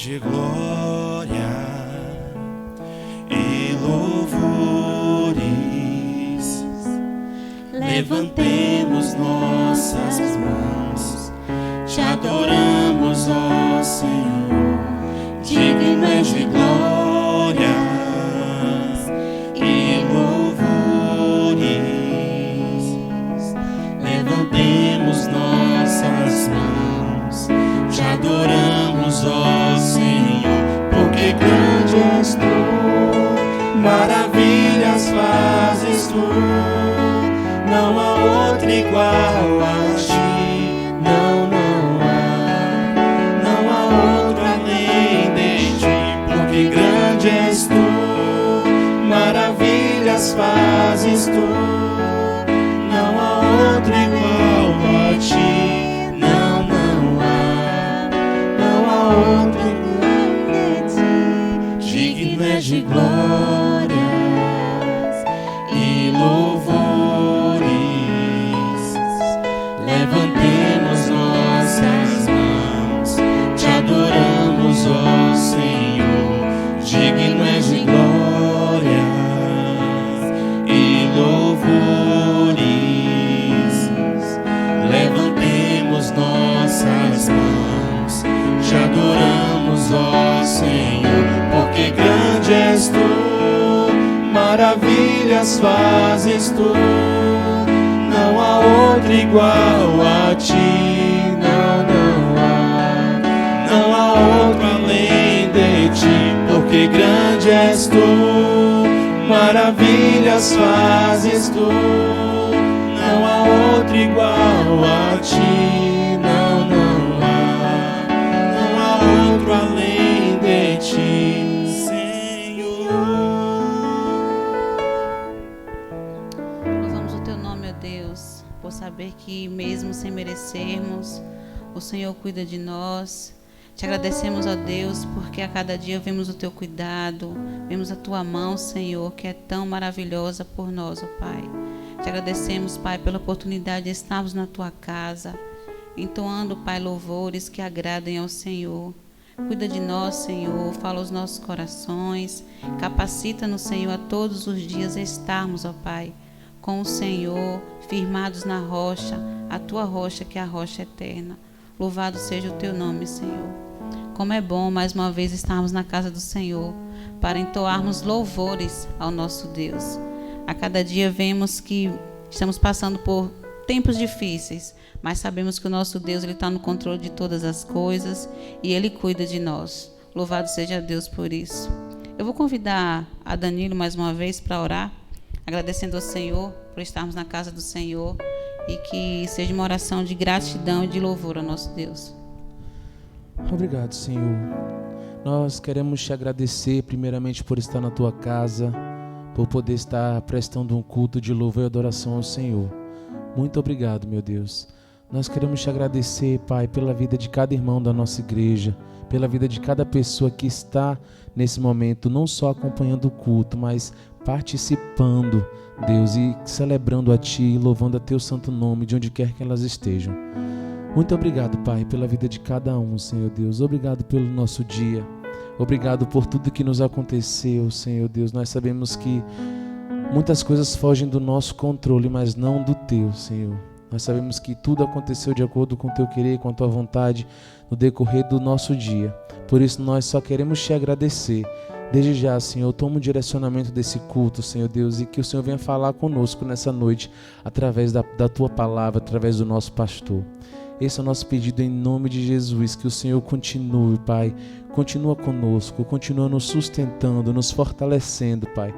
de glória e louvores. Levantemos nossas mãos, te adoramos, ó Senhor. Digno és de glórias e louvores. Levantemos nossas mãos, te adoramos, ó Senhor, porque grande és tu, maravilhas fazes tu, não há outro igual a ti, não há outro além de ti, porque grande és tu, maravilhas fazes tu, não há outro igual a ti. De glórias e louvores. Levantemos nossas mãos, te adoramos, ó Senhor. Digno és de glórias e louvores. Levantemos nossas mãos, te adoramos, ó Senhor, porque grande és tu, maravilhas fazes tu, não há outro igual a ti, não há outro além de ti, porque grande és tu, maravilhas fazes tu, não há outro igual a ti, não há outro além de ti. Saber que mesmo sem merecermos, o Senhor cuida de nós. Te agradecemos, ó Deus, porque a cada dia vemos o teu cuidado, vemos a tua mão, Senhor, que é tão maravilhosa por nós, ó Pai. Te agradecemos, Pai, pela oportunidade de estarmos na tua casa, entoando, Pai, louvores que agradem ao Senhor. Cuida de nós, Senhor, fala aos nossos corações, capacita-nos, Senhor, a todos os dias a estarmos, ó Pai, com o Senhor, firmados na rocha, a tua rocha que é a rocha eterna. Louvado seja o teu nome, Senhor. Como é bom mais uma vez estarmos na casa do Senhor, para entoarmos louvores ao nosso Deus. A cada dia vemos que estamos passando por tempos difíceis, mas sabemos que o nosso Deus está no controle de todas as coisas e Ele cuida de nós. Louvado seja Deus por isso. Eu vou convidar a Danilo mais uma vez para orar, agradecendo ao Senhor por estarmos na casa do Senhor e que seja uma oração de gratidão e de louvor ao nosso Deus. Obrigado, Senhor. Nós queremos te agradecer primeiramente por estar na tua casa, por poder estar prestando um culto de louvor e adoração ao Senhor. Muito obrigado, meu Deus. Nós queremos te agradecer, Pai, pela vida de cada irmão da nossa igreja, pela vida de cada pessoa que está nesse momento, não só acompanhando o culto, mas participando, Deus, e celebrando a Ti e louvando a Teu santo nome de onde quer que elas estejam. Muito obrigado, Pai, pela vida de cada um, Senhor Deus. Obrigado pelo nosso dia. Obrigado por tudo que nos aconteceu, Senhor Deus. Nós sabemos que muitas coisas fogem do nosso controle, mas não do Teu, Senhor. Nós sabemos que tudo aconteceu de acordo com o Teu querer, com a Tua vontade, no decorrer do nosso dia. Por isso nós só queremos Te agradecer. Desde já, Senhor, toma o direcionamento desse culto, Senhor Deus, e que o Senhor venha falar conosco nessa noite, através da Tua palavra, através do nosso pastor. Esse é o nosso pedido em nome de Jesus, que o Senhor continue, Pai, continua conosco, continua nos sustentando, nos fortalecendo, Pai,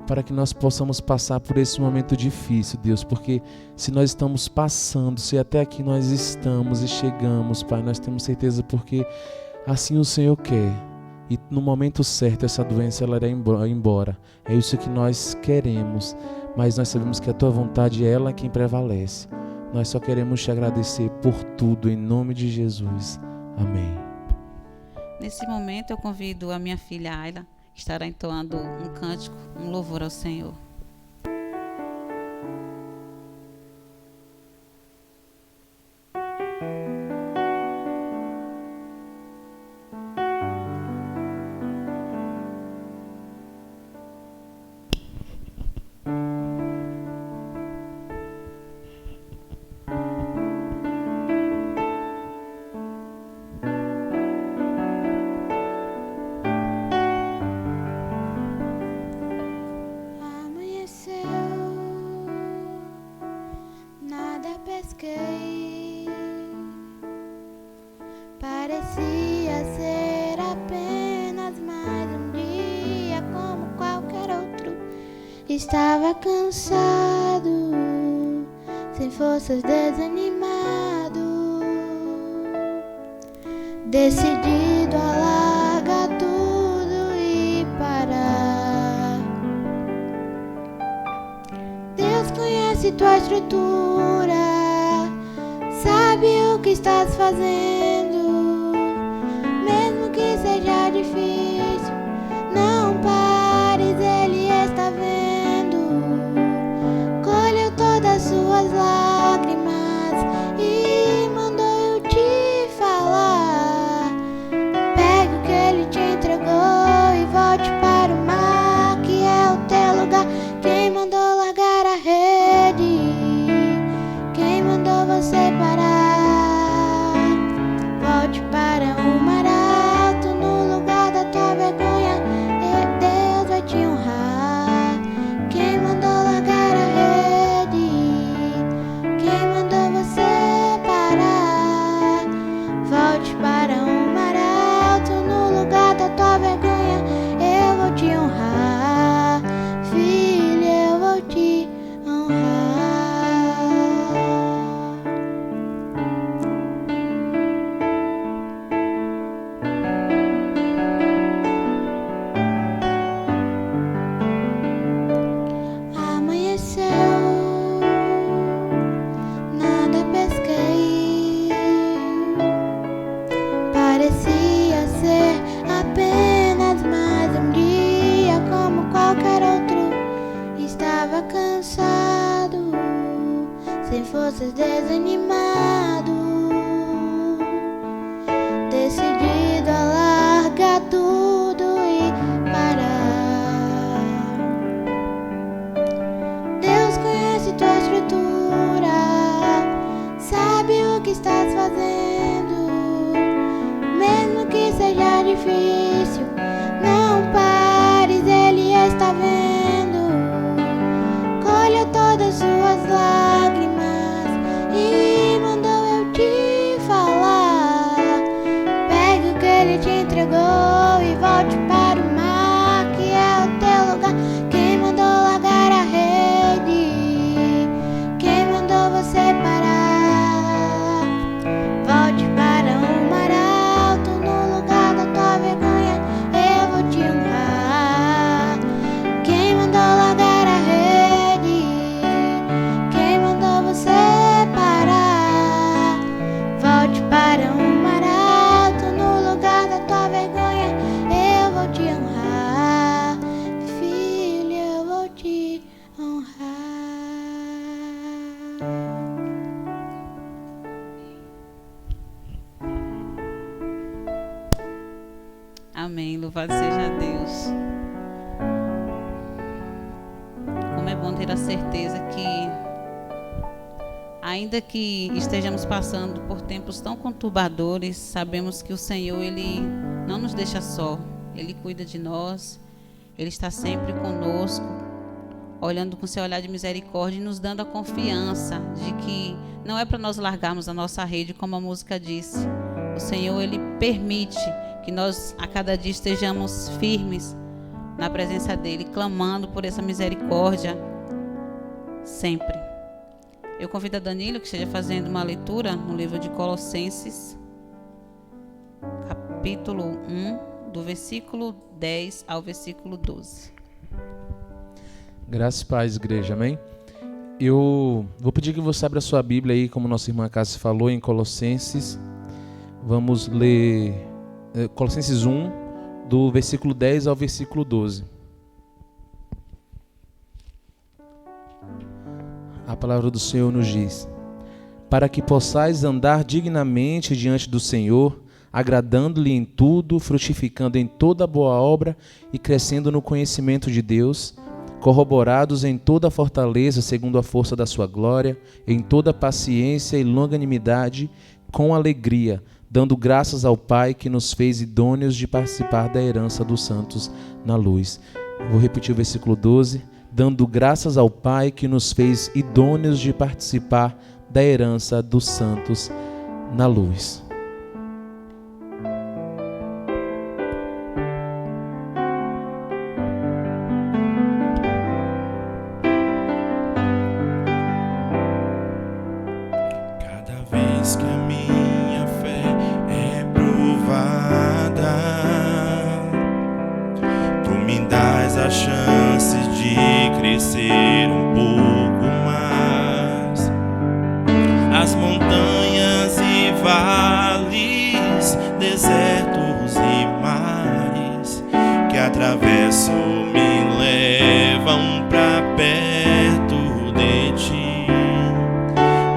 para que nós possamos passar por esse momento difícil, Deus, porque se nós estamos passando, se até aqui nós estamos e chegamos, Pai, nós temos certeza porque assim o Senhor quer. E no momento certo essa doença ela irá embora. É isso que nós queremos, mas nós sabemos que a Tua vontade é ela quem prevalece. Nós só queremos Te agradecer por tudo, em nome de Jesus. Amém. Nesse momento eu convido a minha filha Ayla, que estará entoando um cântico, um louvor ao Senhor. Parecia ser apenas mais um dia como qualquer outro. Estava cansado, sem forças, desanimado, decidido a largar tudo e parar. Deus conhece tua estrutura, sabe o que estás fazendo, mesmo que seja difícil, não pares, Ele está vendo. Colheu todas as suas lágrimas e mandou eu te falar. Pegue o que Ele te entregou e volte para o mar, que é o teu lugar. Quem mandou largar a rede? Quem mandou você parar? Volte para o mar alto, no lugar da tua vergonha, e Deus vai te honrar. Quem mandou largar a rede? Quem mandou você parar? Volte para o mar alto, no lugar da tua vergonha, eu vou te honrar. Filho, eu vou te honrar. Amanheceu, nada pesquei. Parecia ser apenas mais um dia como qualquer outro. Estava cansado, sem forças, desanimado, decidido a largar tudo e parar. Deus conhece tua estrutura, sabe o que estás fazendo, mesmo que seja difícil, não pares, Ele está vendo. Colheu todas as suas lágrimas e mandou eu te falar. Pegue o que Ele te entregou e volte para o mar, que é o teu lugar. Quem mandou largar a rede? Quem mandou você parar? Volte para o mar alto, no lugar da tua vergonha, eu vou te honrar. Quem mandou largar a rede? Quem mandou você parar? Volte para o mar alto, no lugar da tua vergonha, eu vou te honrar. Filho, eu vou te honrar. Amém. Louvado seja Deus. Como é bom ter a certeza que, ainda que estejamos passando por tempos tão conturbadores, sabemos que o Senhor, Ele não nos deixa só. Ele cuida de nós. Ele está sempre conosco, olhando com seu olhar de misericórdia e nos dando a confiança de que não é para nós largarmos a nossa rede, como a música disse. O Senhor, Ele permite que nós a cada dia estejamos firmes na presença dEle, clamando por essa misericórdia sempre. Eu convido a Danilo que esteja fazendo uma leitura no livro de Colossenses, capítulo 1, do versículo 10 ao versículo 12. Graças e paz, igreja, amém? Eu vou pedir que você abra a sua Bíblia aí, como nossa irmã Cássia falou, em Colossenses. Vamos ler Colossenses 1, do versículo 10 ao versículo 12. A palavra do Senhor nos diz: para que possais andar dignamente diante do Senhor, agradando-lhe em tudo, frutificando em toda boa obra e crescendo no conhecimento de Deus, corroborados em toda a fortaleza segundo a força da sua glória, em toda paciência e longanimidade, com alegria, dando graças ao Pai que nos fez idôneos de participar da herança dos santos na luz. Vou repetir o versículo 12. Dando graças ao Pai que nos fez idôneos de participar da herança dos santos na luz. vez que a minha fé é provada, tu me dás a chance de crescer um pouco mais. As montanhas e vales, desertos e mares que atravesso me levam pra perto de ti.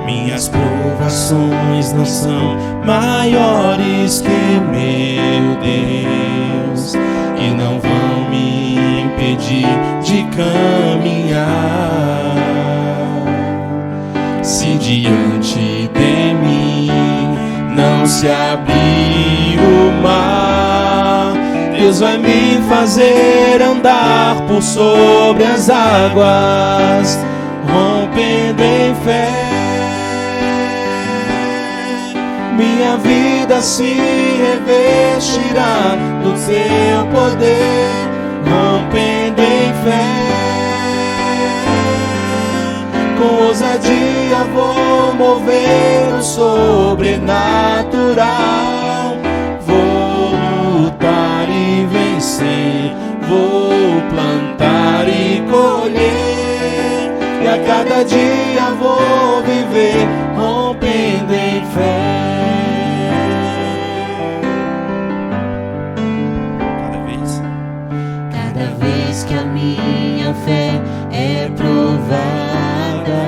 Minhas provações não são maiores que meu Deus e não vão me impedir de caminhar. Se diante de mim não se abrir o mar, Deus vai me fazer andar por sobre as águas, rompendo em fé. Minha vida se revestirá do teu poder, rompendo em fé. Com ousadia vou mover o sobrenatural. Vou lutar e vencer, vou plantar e colher, e a cada dia vou viver rompendo em fé. Cada vez que a minha fé é provada,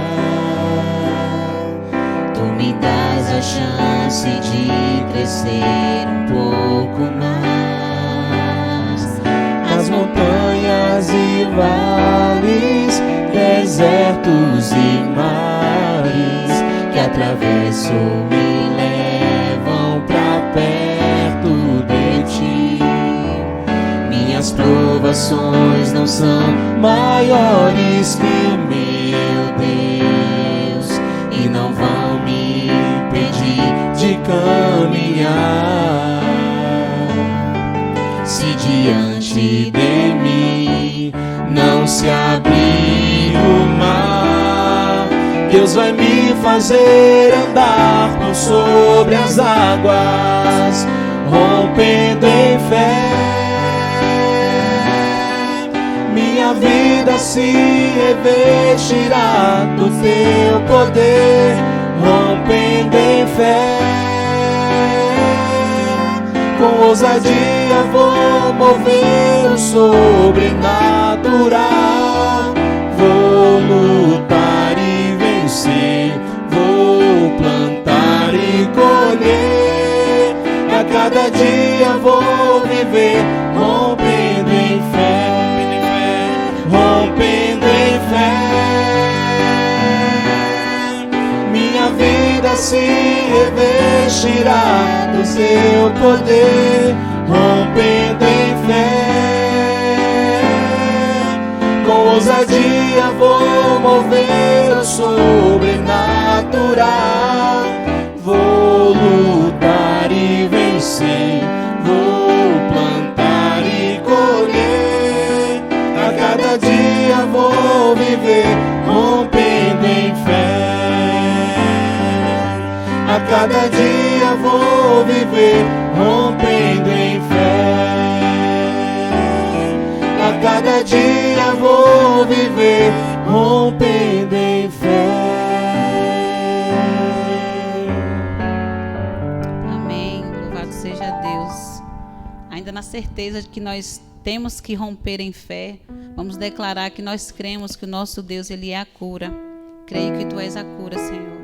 tu me dás a chance de crescer um pouco mais. As montanhas e vales, desertos e mares que atravesso me levam pra perto de ti. Minhas provações não são maiores que meu Deus e não vão me impedir de caminhar. Se diante de mim não se abrir o mar, Deus vai me fazer andar por sobre as águas, rompendo em fé. Minha vida se revestirá do teu poder, rompendo em fé. Com ousadia vou mover o sobrenatural. Vou lutar e vencer, vou plantar e colher, a cada dia vou viver rompendo em fé. Rompendo em fé, minha vida se revestirá do seu poder, rompendo em fé. Com ousadia vou mover o sobrenatural. Vou lutar e vencer, vou plantar e colher, a cada dia vou viver rompendo em fé. A cada dia vou viver rompendo em fé. A cada dia vou viver rompendo em fé. Amém. Louvado seja Deus. Ainda na certeza de que nós temos que romper em fé, vamos declarar que nós cremos que o nosso Deus, Ele é a cura. Creio que Tu és a cura, Senhor.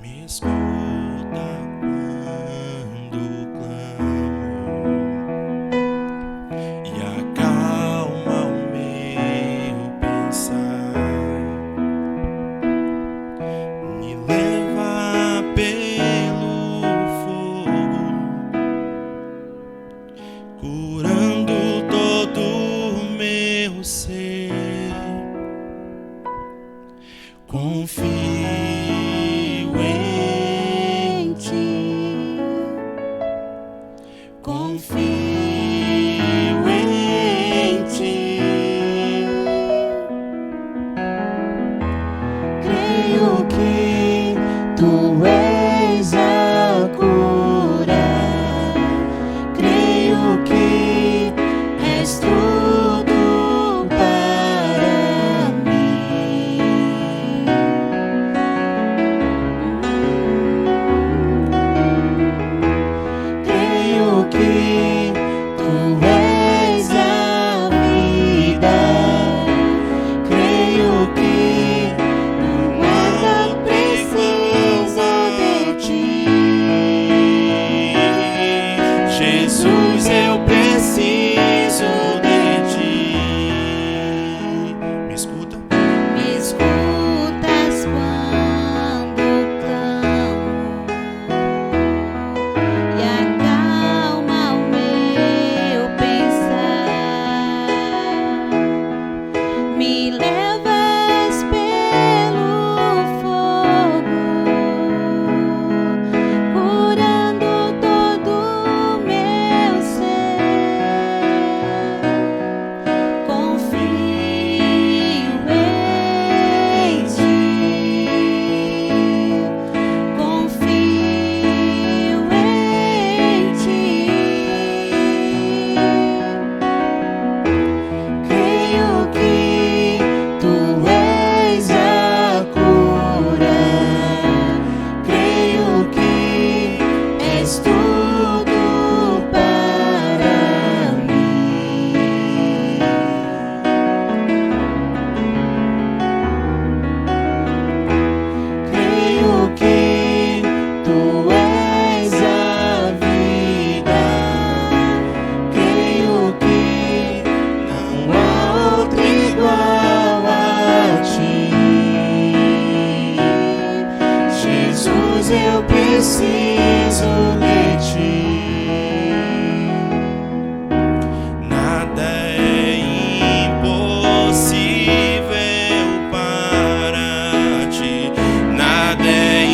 Me escuta quando clamo e acalma o meu pensar. Me leva pelo fogo, curando todo o meu ser. Confio em Ti, confio em ti. Creio que tu és a cura. Creio que és tudo para mim. Creio que tu és a vida. Creio que nada preciso de ti. Jesus, eu preciso de ti. Me escuta? Me escutas quando clamo e acalma o meu pensar. Me levas pelo fogo, curando todo o meu ser. Confio em ti, confio em ti. Creio que tu és a cura. Creio que és tudo para mim. Creio que tu és a vida. Creio que não há outro igual a ti. Jesus, eu preciso de ti. Nada é impossível para ti. Nada é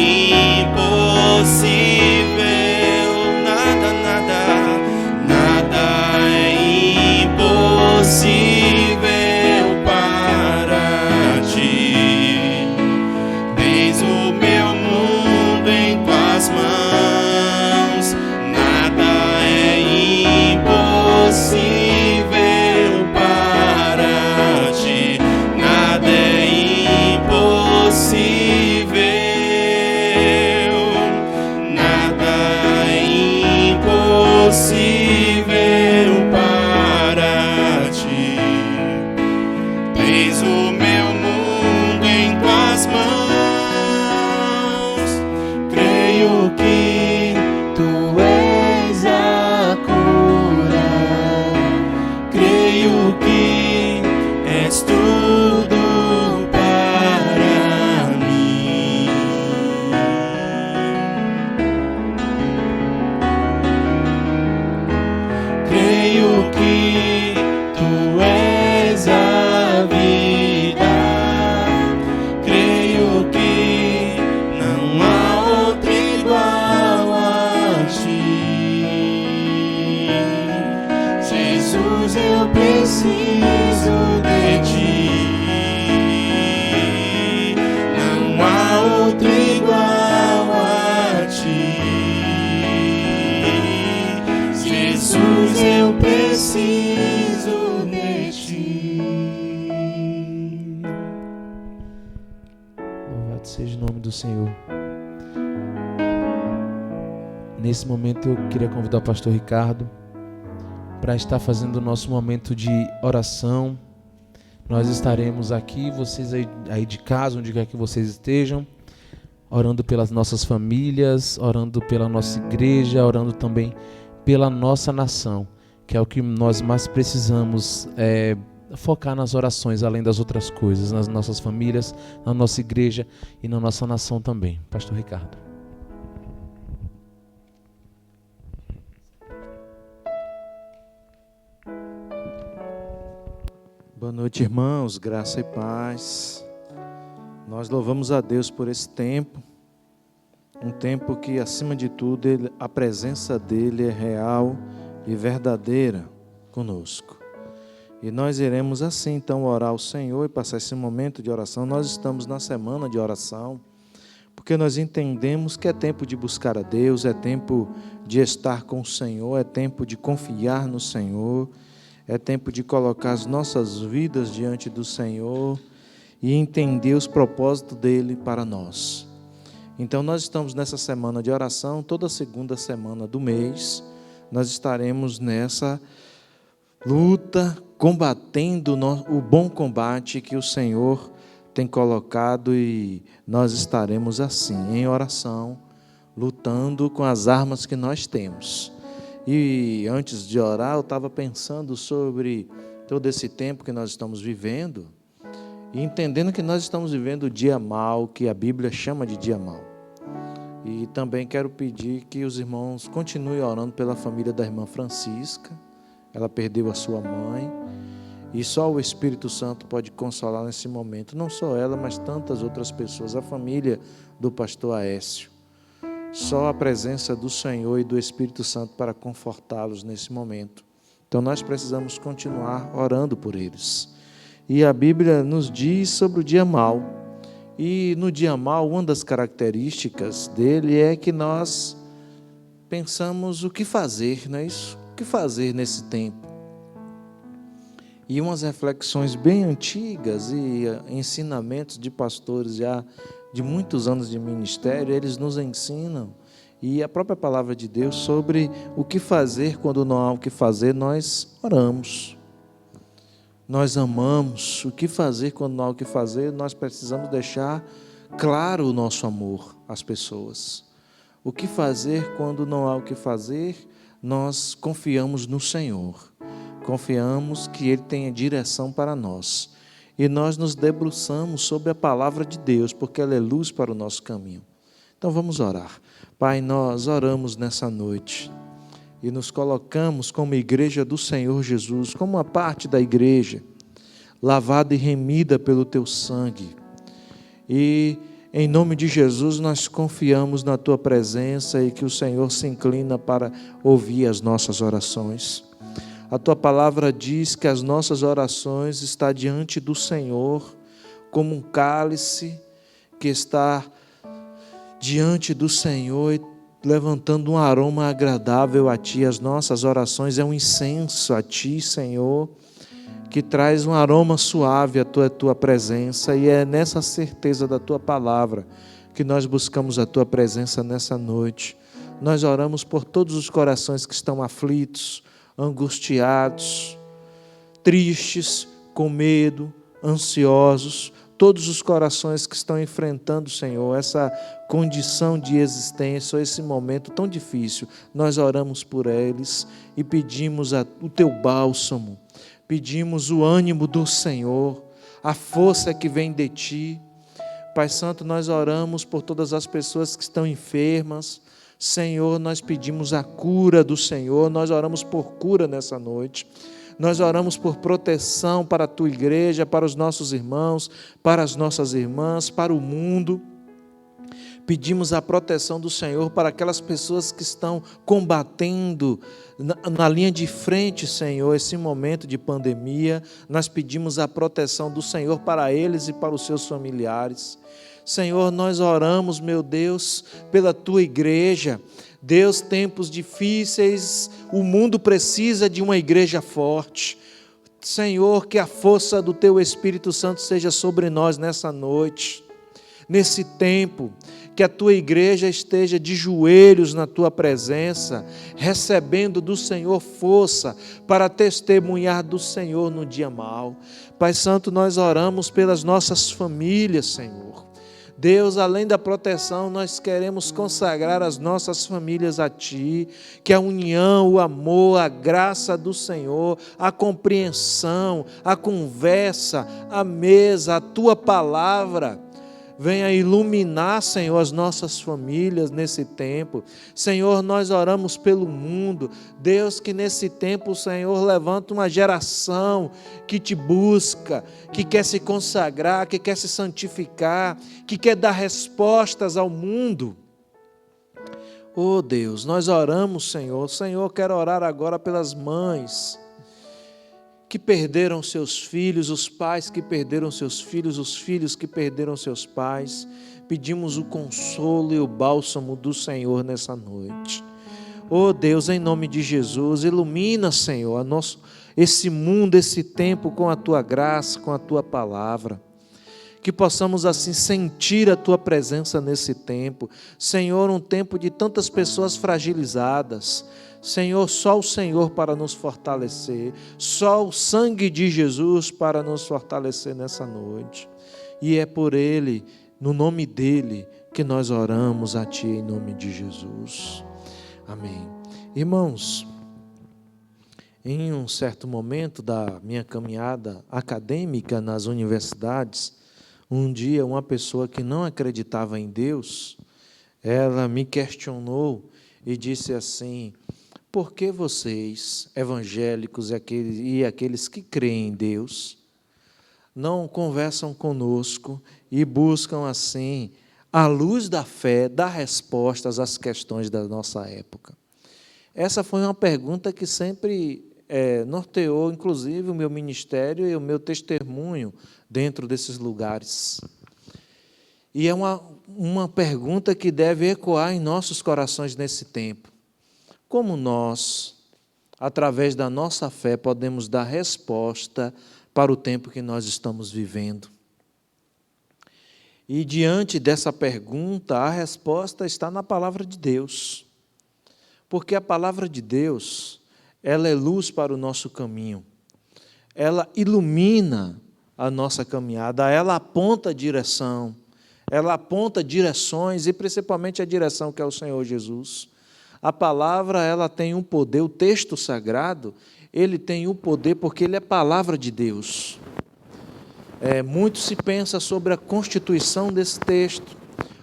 impossível. Nada é impossível para ti. Tens o meu mundo em tuas mãos. Nada é impossível para ti. Nada é impossível. Nada é impossível para ti. Tens o meu mundo em tuas mãos. Creio que tu és a cura. Creio que és tudo para mim. Creio que tu és a vida. Creio que não há outro igual a ti. Jesus, eu preciso de ti. Não há outro igual a ti. Jesus, eu preciso de ti. Louvado seja o nome do Senhor. Nesse momento eu queria convidar o pastor Ricardo para estar fazendo o nosso momento de oração. Nós estaremos aqui, vocês aí de casa, onde quer que vocês estejam, orando pelas nossas famílias, orando pela nossa igreja, orando também pela nossa nação, que é o que nós mais precisamos focar nas orações, além das outras coisas, nas nossas famílias, na nossa igreja e na nossa nação também. Pastor Ricardo. Boa noite, irmãos, graça e paz. Nós louvamos a Deus por esse tempo, um tempo que, acima de tudo, a presença dEle é real, e verdadeira conosco. E nós iremos assim então orar ao Senhor e passar esse momento de oração. Nós estamos na semana de oração, porque nós entendemos que é tempo de buscar a Deus, é tempo de estar com o Senhor, é tempo de confiar no Senhor, é tempo de colocar as nossas vidas diante do Senhor e entender os propósitos dele para nós. Então nós estamos nessa semana de oração, toda segunda semana do mês, nós estaremos nessa luta, combatendo o bom combate que o Senhor tem colocado, e nós estaremos assim, em oração, lutando com as armas que nós temos. E antes de orar, eu estava pensando sobre todo esse tempo que nós estamos vivendo, e entendendo que nós estamos vivendo o dia mau, que a Bíblia chama de dia mau. E também quero pedir que os irmãos continuem orando pela família da irmã Francisca. Ela perdeu a sua mãe, e só o Espírito Santo pode consolar nesse momento. Não só ela, mas tantas outras pessoas. A família do pastor Aécio. Só a presença do Senhor e do Espírito Santo para confortá-los nesse momento. Então nós precisamos continuar orando por eles. E a Bíblia nos diz sobre o dia mau. E no dia mau, uma das características dele é que nós pensamos o que fazer, não é isso? O que fazer nesse tempo? E umas reflexões bem antigas e ensinamentos de pastores já de muitos anos de ministério, eles nos ensinam, e a própria palavra de Deus sobre o que fazer quando não há o que fazer. Nós oramos, nós amamos. O que fazer quando não há o que fazer? Nós precisamos deixar claro o nosso amor às pessoas. O que fazer quando não há o que fazer? Nós confiamos no Senhor, confiamos que Ele tem a direção para nós, e nós nos debruçamos sobre a palavra de Deus, porque ela é luz para o nosso caminho. Então vamos orar. Pai, nós oramos nessa noite e nos colocamos como igreja do Senhor Jesus, como uma parte da igreja, lavada e remida pelo Teu sangue, e em nome de Jesus nós confiamos na Tua presença e que o Senhor se inclina para ouvir as nossas orações. A Tua palavra diz que as nossas orações estão diante do Senhor como um cálice que está diante do Senhor, levantando um aroma agradável a Ti. As nossas orações é um incenso a Ti, Senhor, que traz um aroma suave à Tua presença, e é nessa certeza da Tua palavra que nós buscamos a Tua presença nessa noite. Nós oramos por todos os corações que estão aflitos, angustiados, tristes, com medo, ansiosos, todos os corações que estão enfrentando, Senhor, essa condição de existência, esse momento tão difícil. Nós oramos por eles e pedimos o Teu bálsamo, pedimos o ânimo do Senhor, a força que vem de Ti. Pai Santo, nós oramos por todas as pessoas que estão enfermas. Senhor, nós pedimos a cura do Senhor, nós oramos por cura nessa noite. Nós oramos por proteção para a Tua igreja, para os nossos irmãos, para as nossas irmãs, para o mundo. Pedimos a proteção do Senhor para aquelas pessoas que estão combatendo na linha de frente, Senhor, esse momento de pandemia. Nós pedimos a proteção do Senhor para eles e para os seus familiares. Senhor, nós oramos, meu Deus, pela Tua igreja. Deus, tempos difíceis, o mundo precisa de uma igreja forte. Senhor, que a força do Teu Espírito Santo seja sobre nós nessa noite, nesse tempo, que a Tua igreja esteja de joelhos na Tua presença, recebendo do Senhor força para testemunhar do Senhor no dia mau. Pai Santo, nós oramos pelas nossas famílias, Senhor. Deus, além da proteção, nós queremos consagrar as nossas famílias a Ti, que a união, o amor, a graça do Senhor, a compreensão, a conversa, a mesa, a Tua palavra, venha iluminar, Senhor, as nossas famílias nesse tempo. Senhor, nós oramos pelo mundo. Deus, que nesse tempo o Senhor levanta uma geração que Te busca, que quer se consagrar, que quer se santificar, que quer dar respostas ao mundo. Oh Deus, nós oramos, Senhor. Senhor, quero orar agora pelas mães que perderam seus filhos, os pais que perderam seus filhos, os filhos que perderam seus pais. Pedimos o consolo e o bálsamo do Senhor nessa noite. Oh Deus, em nome de Jesus, ilumina, Senhor, esse mundo, esse tempo com a Tua graça, com a Tua palavra. Que possamos assim sentir a Tua presença nesse tempo. Senhor, um tempo de tantas pessoas fragilizadas. Senhor, só o Senhor para nos fortalecer. Só o sangue de Jesus para nos fortalecer nessa noite. E é por Ele, no nome dEle, que nós oramos a Ti em nome de Jesus. Amém. Irmãos, em um certo momento da minha caminhada acadêmica nas universidades, um dia uma pessoa que não acreditava em Deus, ela me questionou e disse assim: por que vocês, evangélicos e aqueles que creem em Deus, não conversam conosco e buscam assim, à luz da fé, dar respostas às questões da nossa época? Essa foi uma pergunta que sempre norteou, inclusive, o meu ministério e o meu testemunho dentro desses lugares. E é uma pergunta que deve ecoar em nossos corações nesse tempo. Como nós, através da nossa fé, podemos dar resposta para o tempo que nós estamos vivendo? E diante dessa pergunta, a resposta está na palavra de Deus. Porque a palavra de Deus, ela é luz para o nosso caminho. Ela ilumina a nossa caminhada, ela aponta a direção, ela aponta direções, e principalmente a direção que é o Senhor Jesus. A palavra, ela tem um poder, o texto sagrado, ele tem um poder porque ele é palavra de Deus. Muito se pensa sobre a constituição desse texto.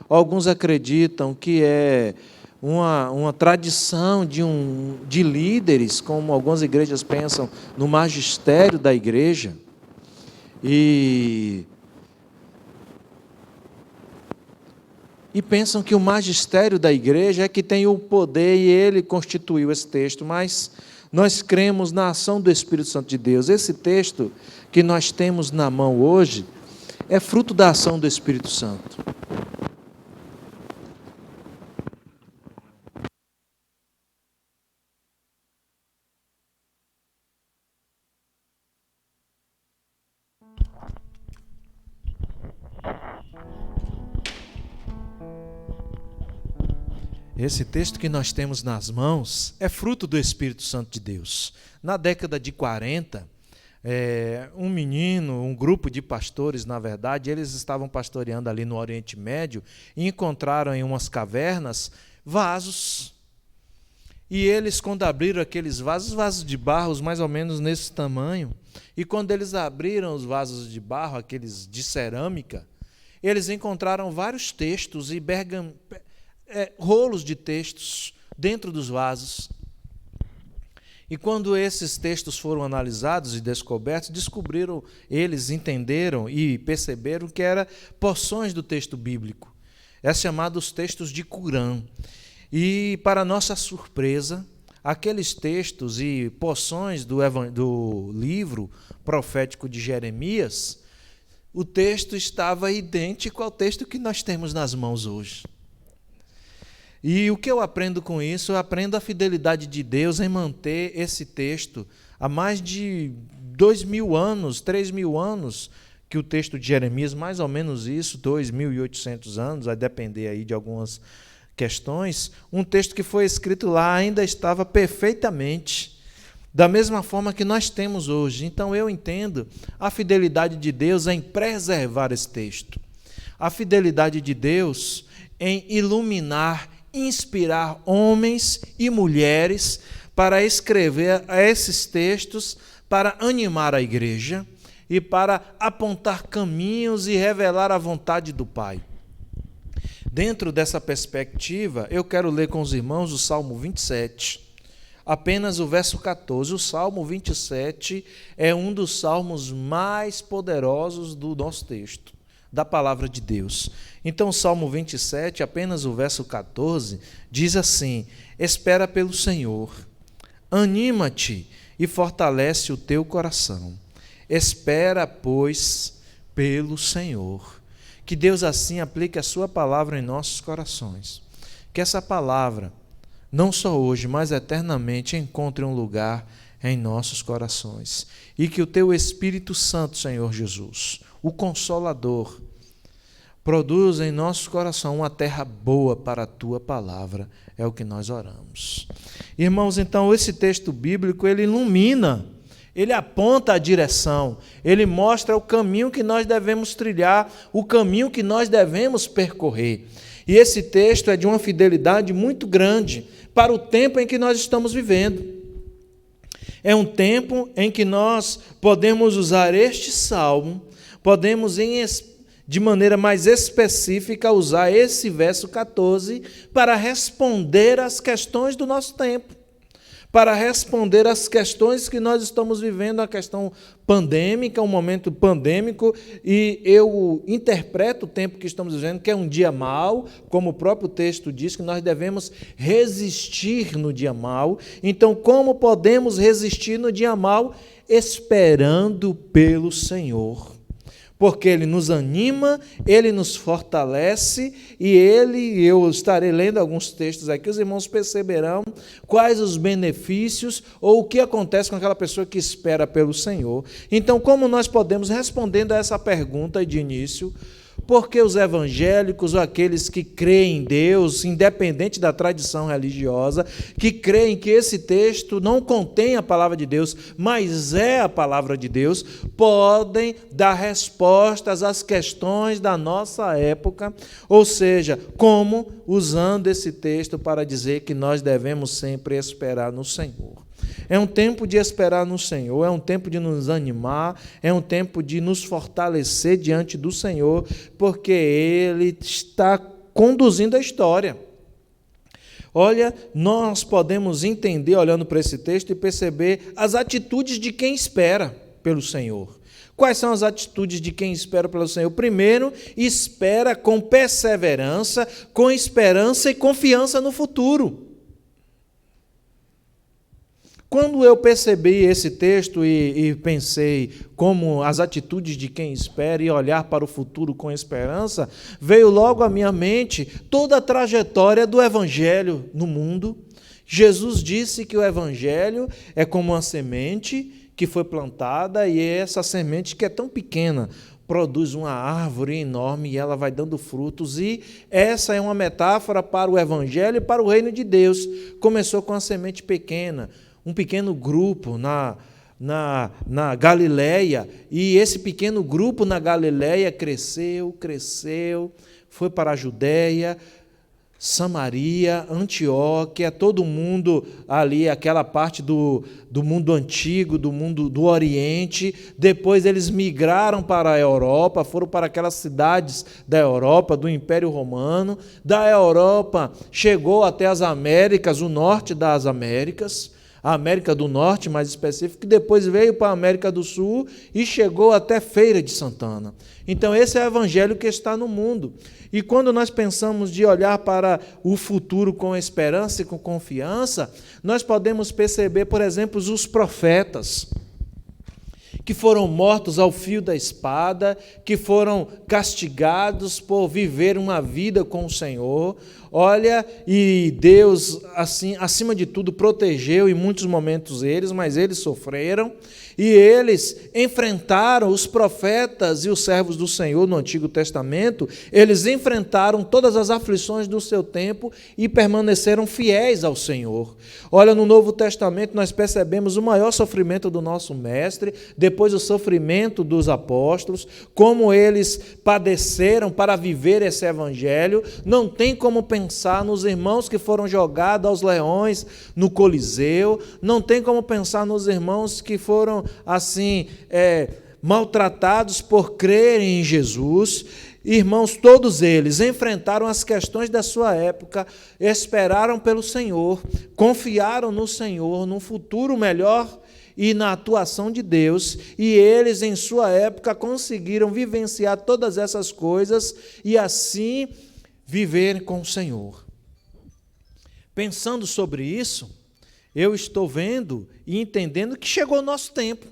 Alguns acreditam que é uma tradição de líderes, como algumas igrejas pensam no magistério da igreja, e pensam que o magistério da igreja é que tem o poder e ele constituiu esse texto, mas nós cremos na ação do Espírito Santo de Deus. Esse texto que nós temos na mão hoje é fruto da ação do Espírito Santo. Esse texto que nós temos nas mãos é fruto do Espírito Santo de Deus. Na década de 40, um grupo de pastores, na verdade, eles estavam pastoreando ali no Oriente Médio e encontraram em umas cavernas vasos. E eles, quando abriram aqueles vasos de barro, mais ou menos nesse tamanho, e quando eles abriram os vasos de barro, aqueles de cerâmica, eles encontraram vários textos e rolos de textos dentro dos vasos. E quando esses textos foram analisados e descobertos, eles entenderam e perceberam que eram porções do texto bíblico. É chamado os textos de Corão. E, para nossa surpresa, aqueles textos e porções do livro profético de Jeremias, o texto estava idêntico ao texto que nós temos nas mãos hoje. E o que eu aprendo com isso? Eu aprendo a fidelidade de Deus em manter esse texto há mais de 2.000 anos, 3.000 anos, que o texto de Jeremias, mais ou menos isso, 2.800 anos, vai depender aí de algumas questões. Um texto que foi escrito lá ainda estava perfeitamente da mesma forma que nós temos hoje. Então eu entendo a fidelidade de Deus em preservar esse texto. A fidelidade de Deus em iluminar, inspirar homens e mulheres para escrever esses textos, para animar a igreja e para apontar caminhos e revelar a vontade do Pai. Dentro dessa perspectiva, eu quero ler com os irmãos o Salmo 27, apenas o verso 14. O Salmo 27 é um dos salmos mais poderosos do nosso texto, da palavra de Deus. Então, o Salmo 27, apenas o verso 14, diz assim: espera pelo Senhor, anima-te e fortalece o teu coração. Espera, pois, pelo Senhor. Que Deus assim aplique a sua palavra em nossos corações. Que essa palavra, não só hoje, mas eternamente, encontre um lugar em nossos corações. E que o teu Espírito Santo, Senhor Jesus, o Consolador, produza em nosso coração uma terra boa para a tua palavra. É o que nós oramos. Irmãos, então esse texto bíblico, ele ilumina, ele aponta a direção, ele mostra o caminho que nós devemos trilhar, o caminho que nós devemos percorrer. E esse texto é de uma fidelidade muito grande para o tempo em que nós estamos vivendo. É um tempo em que nós podemos usar este salmo, podemos de maneira mais específica usar esse verso 14 para responder às questões do nosso tempo, para responder às questões que nós estamos vivendo, a questão pandêmica, um momento pandêmico, e eu interpreto o tempo que estamos vivendo, que é um dia mau, como o próprio texto diz, que nós devemos resistir no dia mau. Então, como podemos resistir no dia mau? Esperando pelo Senhor. Porque Ele nos anima, Ele nos fortalece, e eu estarei lendo alguns textos aqui, os irmãos perceberão quais os benefícios ou o que acontece com aquela pessoa que espera pelo Senhor. Então, como nós podemos, respondendo a essa pergunta de início, porque os evangélicos, ou aqueles que creem em Deus, independente da tradição religiosa, que creem que esse texto não contém a palavra de Deus, mas é a palavra de Deus, podem dar respostas às questões da nossa época, ou seja, como usando esse texto para dizer que nós devemos sempre esperar no Senhor. É um tempo de esperar no Senhor, é um tempo de nos animar, é um tempo de nos fortalecer diante do Senhor, porque Ele está conduzindo a história. Olha, nós podemos entender, olhando para esse texto, e perceber as atitudes de quem espera pelo Senhor. Quais são as atitudes de quem espera pelo Senhor? Primeiro, espera com perseverança, com esperança e confiança no futuro. Quando eu percebi esse texto e pensei como as atitudes de quem espera e olhar para o futuro com esperança, veio logo à minha mente toda a trajetória do Evangelho no mundo. Jesus disse que o Evangelho é como uma semente que foi plantada, e essa semente, que é tão pequena, produz uma árvore enorme e ela vai dando frutos, e essa é uma metáfora para o Evangelho e para o reino de Deus. Começou com uma semente pequena, um pequeno grupo na Galileia, e esse pequeno grupo na Galileia cresceu, foi para a Judéia, Samaria, Antioquia, todo mundo ali, aquela parte do mundo antigo, do mundo do Oriente. Depois eles migraram para a Europa, foram para aquelas cidades da Europa, do Império Romano. Da Europa chegou até as Américas, o norte das Américas, a América do Norte, mais específico, que depois veio para a América do Sul e chegou até Feira de Santana. Então, esse é o Evangelho que está no mundo. E quando nós pensamos de olhar para o futuro com esperança e com confiança, nós podemos perceber, por exemplo, os profetas, que foram mortos ao fio da espada, que foram castigados por viver uma vida com o Senhor. Olha, e Deus, assim, acima de tudo, protegeu em muitos momentos eles, mas eles sofreram, e eles enfrentaram os profetas e os servos do Senhor no Antigo Testamento. Eles enfrentaram todas as aflições do seu tempo e permaneceram fiéis ao Senhor. Olha, no Novo Testamento nós percebemos o maior sofrimento do nosso Mestre, depois o sofrimento dos apóstolos, como eles padeceram para viver esse Evangelho. Não tem como pensar nos irmãos que foram jogados aos leões no Coliseu, não tem como pensar nos irmãos que foram assim maltratados por crerem em Jesus. irmãos, todos eles enfrentaram as questões da sua época, esperaram pelo Senhor, confiaram no Senhor, num futuro melhor e na atuação de Deus, e eles, em sua época, conseguiram vivenciar todas essas coisas e assim viver com o Senhor. Pensando sobre isso, eu estou vendo e entendendo que chegou o nosso tempo.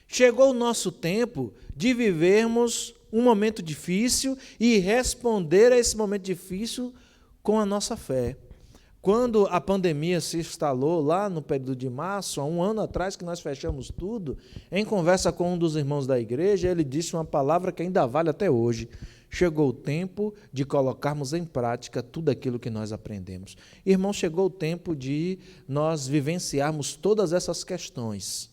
Chegou o nosso tempo de vivermos um momento difícil e responder a esse momento difícil com a nossa fé. Quando a pandemia se instalou lá no período de março, há um ano atrás que nós fechamos tudo, em conversa com um dos irmãos da igreja, ele disse uma palavra que ainda vale até hoje: chegou o tempo de colocarmos em prática tudo aquilo que nós aprendemos. Irmão, chegou o tempo de nós vivenciarmos todas essas questões,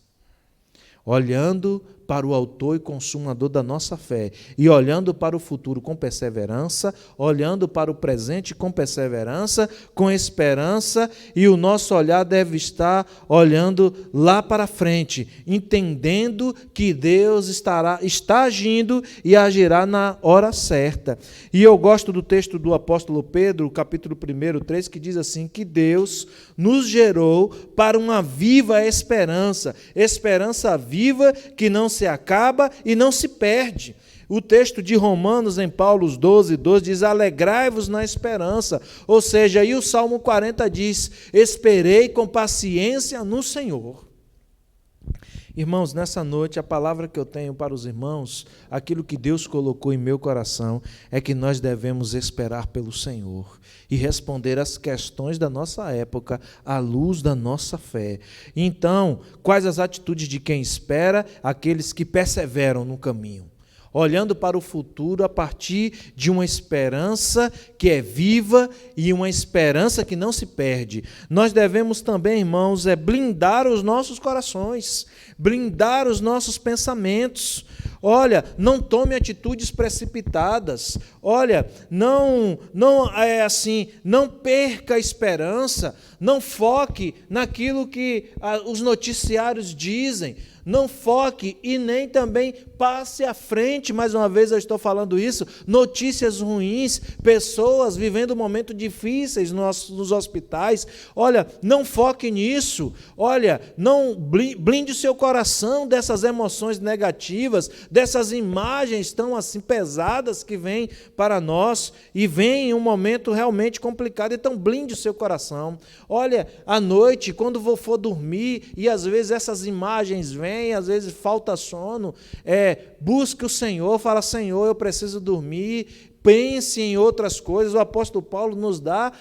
olhando para o autor e consumador da nossa fé, e olhando para o futuro com perseverança, olhando para o presente com perseverança, com esperança, e o nosso olhar deve estar olhando lá para frente, entendendo que Deus está agindo e agirá na hora certa. E eu gosto do texto do apóstolo Pedro, capítulo 1, 3, que diz assim, que Deus nos gerou para uma viva esperança, esperança viva que não se acaba e não se perde. O texto de Romanos, em Paulo 12, 12, diz, alegrai-vos na esperança. Ou seja, aí o Salmo 40 diz, esperei com paciência no Senhor. Irmãos, nessa noite, a palavra que eu tenho para os irmãos, aquilo que Deus colocou em meu coração, é que nós devemos esperar pelo Senhor e responder às questões da nossa época à luz da nossa fé. Então, quais as atitudes de quem espera? Aqueles que perseveram no caminho, olhando para o futuro a partir de uma esperança que é viva e uma esperança que não se perde. Nós devemos também, irmãos, blindar os nossos corações, blindar os nossos pensamentos. Olha, não tome atitudes precipitadas. Olha, não perca a esperança, não foque naquilo que os noticiários dizem. Não foque e nem também passe à frente, mais uma vez eu estou falando isso, notícias ruins, pessoas vivendo momentos difíceis nos hospitais. Olha, não foque nisso. Olha, não blinde o seu coração dessas emoções negativas, dessas imagens tão assim pesadas que vêm para nós e vem em um momento realmente complicado. Então blinde o seu coração. Olha, à noite, quando for dormir, e às vezes essas imagens vêm, às vezes falta sono, busque o Senhor, fala, Senhor, eu preciso dormir, pense em outras coisas. O apóstolo Paulo nos dá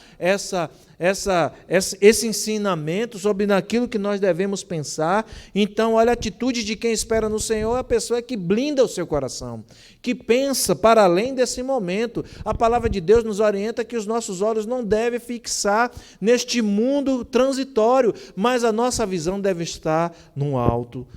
esse ensinamento sobre naquilo que nós devemos pensar. Então, olha, a atitude de quem espera no Senhor é a pessoa que blinda o seu coração, que pensa para além desse momento. A palavra de Deus nos orienta que os nossos olhos não devem fixar neste mundo transitório, mas a nossa visão deve estar no alto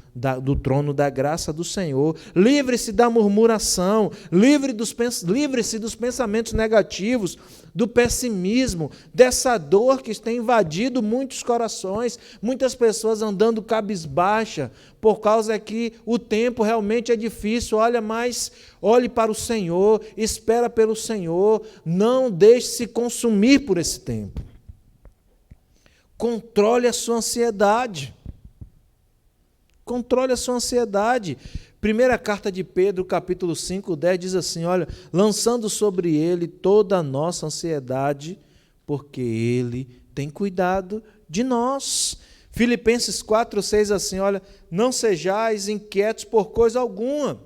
do trono da graça do Senhor. Livre-se da murmuração, livre-se dos pensamentos negativos, do pessimismo, dessa dor que tem invadido muitos corações, muitas pessoas andando cabisbaixa, por causa que o tempo realmente é difícil. Olha, mas olhe para o Senhor, espera pelo Senhor, não deixe se consumir por esse tempo. Controle a sua ansiedade. Controle a sua ansiedade. Primeira carta de Pedro, capítulo 5, 10, diz assim, olha, lançando sobre ele toda a nossa ansiedade, porque ele tem cuidado de nós. Filipenses 4, 6, assim, olha, não sejais inquietos por coisa alguma,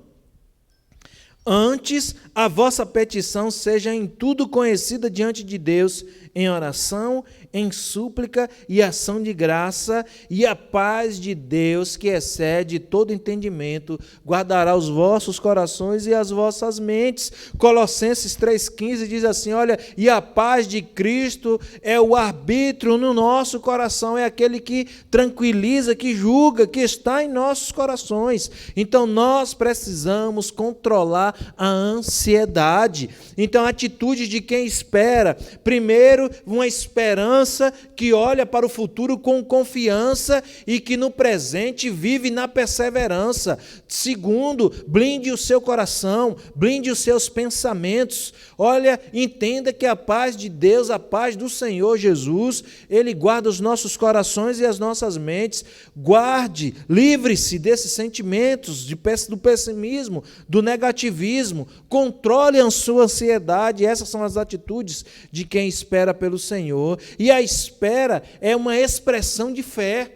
antes a vossa petição seja em tudo conhecida diante de Deus, em oração, em súplica e ação de graça, e a paz de Deus, que excede todo entendimento, guardará os vossos corações e as vossas mentes. Colossenses 3,15 diz assim, olha, e a paz de Cristo é o arbítrio no nosso coração, é aquele que tranquiliza, que julga, que está em nossos corações. Então nós precisamos controlar a ansiedade. Então a atitude de quem espera, primeiro, Primeiro, uma esperança que olha para o futuro com confiança e que no presente vive na perseverança. Segundo, blinde o seu coração, blinde os seus pensamentos. Olha, entenda que a paz de Deus, a paz do Senhor Jesus, Ele guarda os nossos corações e as nossas mentes. Guarde, livre-se desses sentimentos, do pessimismo, do negativismo. Controle a sua ansiedade. Essas são as atitudes de quem espera pelo Senhor. E a espera é uma expressão de fé.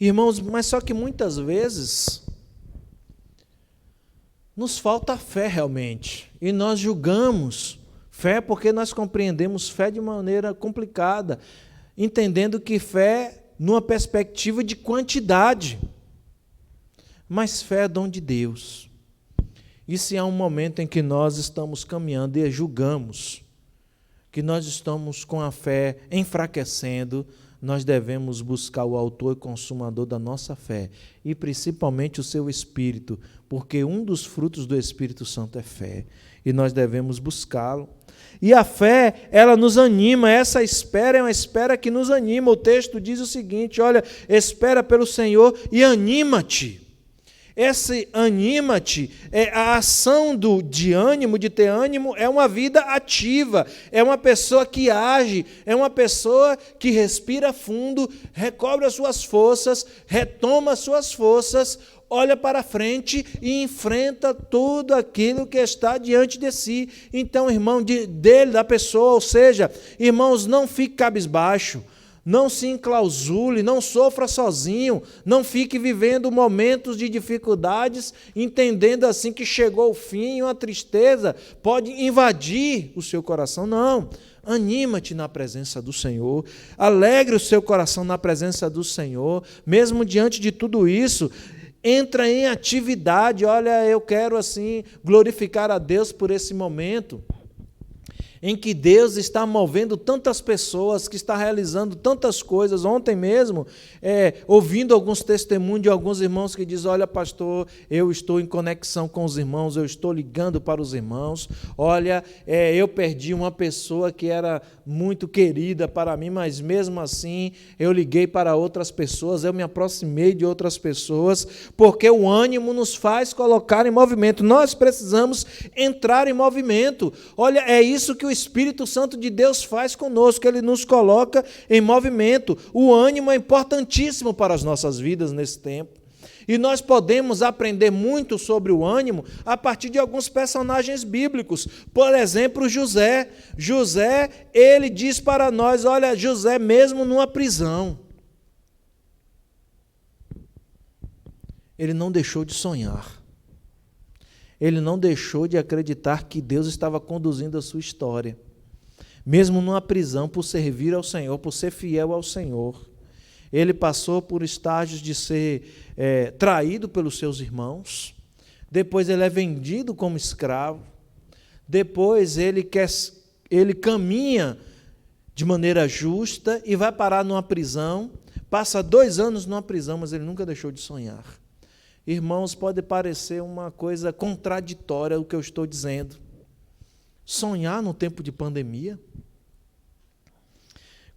Irmãos, mas só que muitas vezes nos falta fé realmente. E nós julgamos fé porque nós compreendemos fé de maneira complicada, entendendo que fé numa perspectiva de quantidade. Mas fé é dom de Deus. E se há um momento em que nós estamos caminhando e julgamos que nós estamos com a fé enfraquecendo, nós devemos buscar o autor e consumador da nossa fé, e principalmente o seu Espírito, porque um dos frutos do Espírito Santo é fé, e nós devemos buscá-lo. E a fé, ela nos anima, essa espera é uma espera que nos anima. O texto diz o seguinte, olha, espera pelo Senhor e anima-te. Esse anima-te, a ação de ânimo, de ter ânimo, é uma vida ativa, é uma pessoa que age, é uma pessoa que respira fundo, recobre as suas forças, retoma as suas forças, olha para frente e enfrenta tudo aquilo que está diante de si. Então, irmão, da pessoa, ou seja, irmãos, não fique cabisbaixo, não se enclausule, não sofra sozinho, não fique vivendo momentos de dificuldades, entendendo assim que chegou o fim e uma tristeza pode invadir o seu coração. Não, anima-te na presença do Senhor, alegre o seu coração na presença do Senhor, mesmo diante de tudo isso. Entra em atividade. Olha, eu quero assim glorificar a Deus por esse momento em que Deus está movendo tantas pessoas, que está realizando tantas coisas. Ontem mesmo, ouvindo alguns testemunhos de alguns irmãos que dizem, olha, pastor, eu estou em conexão com os irmãos, eu estou ligando para os irmãos, olha, eu perdi uma pessoa que era muito querida para mim, mas mesmo assim, eu liguei para outras pessoas, eu me aproximei de outras pessoas, porque o ânimo nos faz colocar em movimento. Nós precisamos entrar em movimento. Olha, é isso que o Espírito Santo de Deus faz conosco, Ele nos coloca em movimento. O ânimo é importantíssimo para as nossas vidas nesse tempo. E nós podemos aprender muito sobre o ânimo a partir de alguns personagens bíblicos. Por exemplo, José. José, ele diz para nós, olha, José mesmo numa prisão, ele não deixou de sonhar. Ele não deixou de acreditar que Deus estava conduzindo a sua história. Mesmo numa prisão, por servir ao Senhor, por ser fiel ao Senhor. Ele passou por estágios de ser traído pelos seus irmãos. Depois ele é vendido como escravo. Depois ele caminha de maneira justa e vai parar numa prisão. Passa 2 anos numa prisão, mas ele nunca deixou de sonhar. Irmãos, pode parecer uma coisa contraditória o que eu estou dizendo. Sonhar no tempo de pandemia?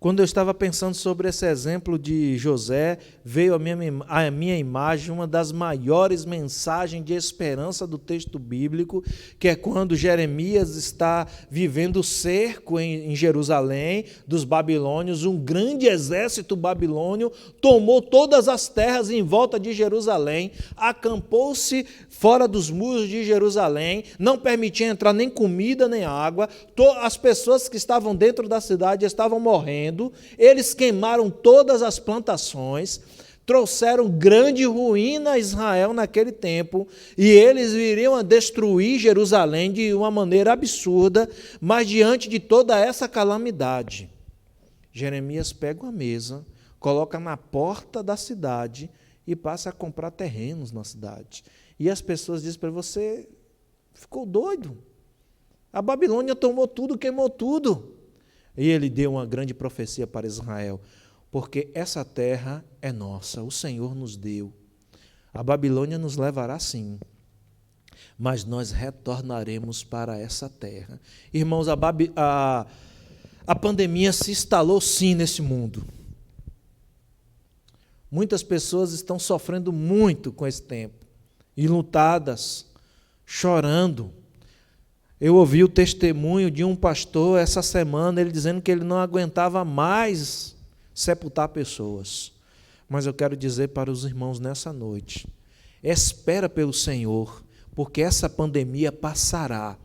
Quando eu estava pensando sobre esse exemplo de José, veio à minha imagem uma das maiores mensagens de esperança do texto bíblico, que é quando Jeremias está vivendo o cerco em Jerusalém dos babilônios. Um grande exército babilônio tomou todas as terras em volta de Jerusalém, acampou-se fora dos muros de Jerusalém, não permitia entrar nem comida nem água, as pessoas que estavam dentro da cidade estavam morrendo. Eles queimaram todas as plantações, trouxeram grande ruína a Israel naquele tempo, e eles viriam a destruir Jerusalém de uma maneira absurda. Mas diante de toda essa calamidade, Jeremias pega uma mesa, coloca na porta da cidade e passa a comprar terrenos na cidade. E as pessoas dizem para ele, você ficou doido? A Babilônia tomou tudo, queimou tudo. E ele deu uma grande profecia para Israel, porque essa terra é nossa, o Senhor nos deu. A Babilônia nos levará sim, mas nós retornaremos para essa terra. Irmãos, a pandemia se instalou sim nesse mundo. Muitas pessoas estão sofrendo muito com esse tempo, enlutadas, chorando. Eu ouvi o testemunho de um pastor essa semana, ele dizendo que ele não aguentava mais sepultar pessoas. Mas eu quero dizer para os irmãos nessa noite, espera pelo Senhor, porque essa pandemia passará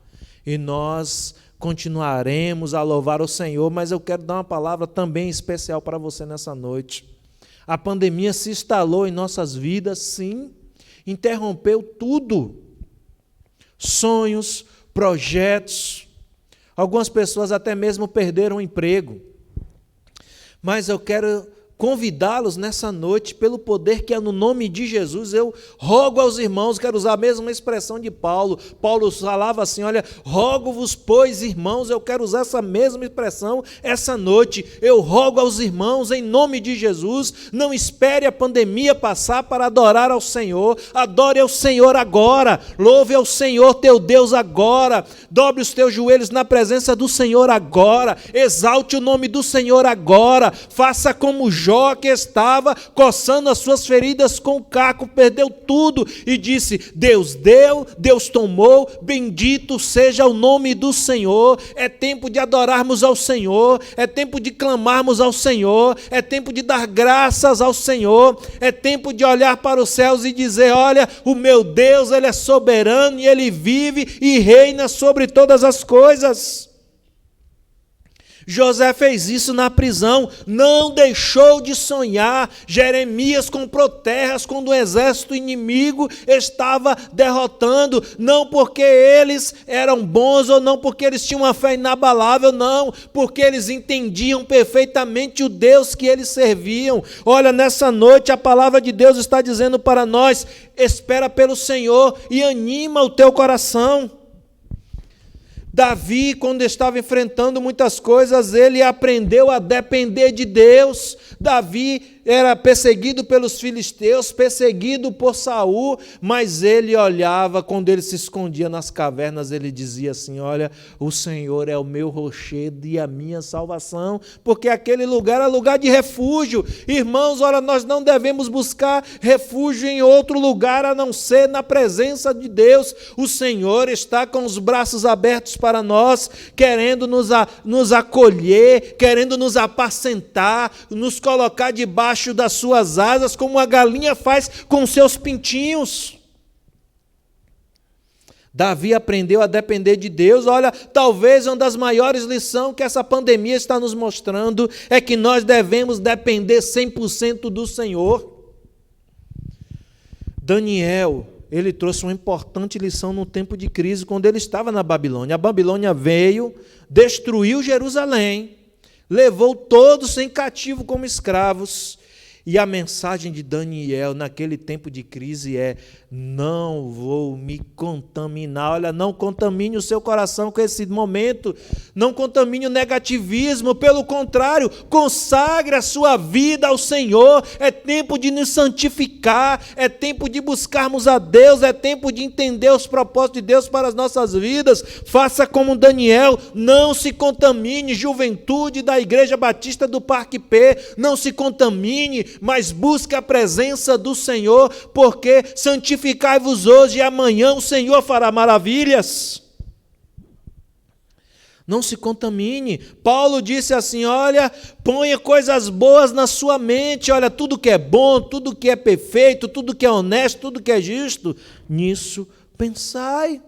e nós continuaremos a louvar o Senhor, mas eu quero dar uma palavra também especial para você nessa noite. A pandemia se instalou em nossas vidas, sim, interrompeu tudo, sonhos, projetos, algumas pessoas até mesmo perderam o emprego, mas eu quero convidá-los nessa noite, pelo poder que é no nome de Jesus, eu rogo aos irmãos, quero usar a mesma expressão de Paulo. Paulo falava assim, olha, rogo-vos, pois, irmãos, eu quero usar essa mesma expressão essa noite, eu rogo aos irmãos, em nome de Jesus, não espere a pandemia passar para adorar ao Senhor, adore ao Senhor agora, louve ao Senhor teu Deus agora, dobre os teus joelhos na presença do Senhor agora, exalte o nome do Senhor agora, faça como Jó, que estava coçando as suas feridas com o caco, perdeu tudo e disse, Deus deu, Deus tomou, bendito seja o nome do Senhor. É tempo de adorarmos ao Senhor, é tempo de clamarmos ao Senhor, é tempo de dar graças ao Senhor, é tempo de olhar para os céus e dizer, olha, o meu Deus, Ele é soberano e Ele vive e reina sobre todas as coisas. José fez isso na prisão, não deixou de sonhar. Jeremias comprou terras quando o exército inimigo estava derrotando, não porque eles eram bons ou não porque eles tinham uma fé inabalável, não, porque eles entendiam perfeitamente o Deus que eles serviam. Olha, nessa noite a palavra de Deus está dizendo para nós, espera pelo Senhor e anima o teu coração. Davi, quando estava enfrentando muitas coisas, ele aprendeu a depender de Deus. Davi era perseguido pelos filisteus, perseguido por Saul, mas ele olhava, quando ele se escondia nas cavernas, ele dizia assim, olha, o Senhor é o meu rochedo e a minha salvação, porque aquele lugar é lugar de refúgio. Irmãos, olha, nós não devemos buscar refúgio em outro lugar, a não ser na presença de Deus. O Senhor está com os braços abertos para nós, querendo nos acolher, querendo nos apacentar, nos colocar debaixo das suas asas, como a galinha faz com seus pintinhos. Davi aprendeu a depender de Deus. Olha, talvez uma das maiores lições que essa pandemia está nos mostrando é que nós devemos depender 100% do Senhor. Daniel, ele trouxe uma importante lição no tempo de crise, quando ele estava na Babilônia. A Babilônia veio, destruiu Jerusalém, levou todos em cativo como escravos. E a mensagem de Daniel naquele tempo de crise é, não vou me contaminar. Olha, não contamine o seu coração com esse momento, não contamine o negativismo, pelo contrário, consagre a sua vida ao Senhor. É tempo de nos santificar, é tempo de buscarmos a Deus, é tempo de entender os propósitos de Deus para as nossas vidas. Faça como Daniel, não se contamine, juventude da Igreja Batista do Parque P, não se contamine, mas busque a presença do Senhor, porque santificai-vos hoje e amanhã o Senhor fará maravilhas. Não se contamine. Paulo disse assim, olha, ponha coisas boas na sua mente, olha, tudo que é bom, tudo que é perfeito, tudo que é honesto, tudo que é justo, nisso pensai.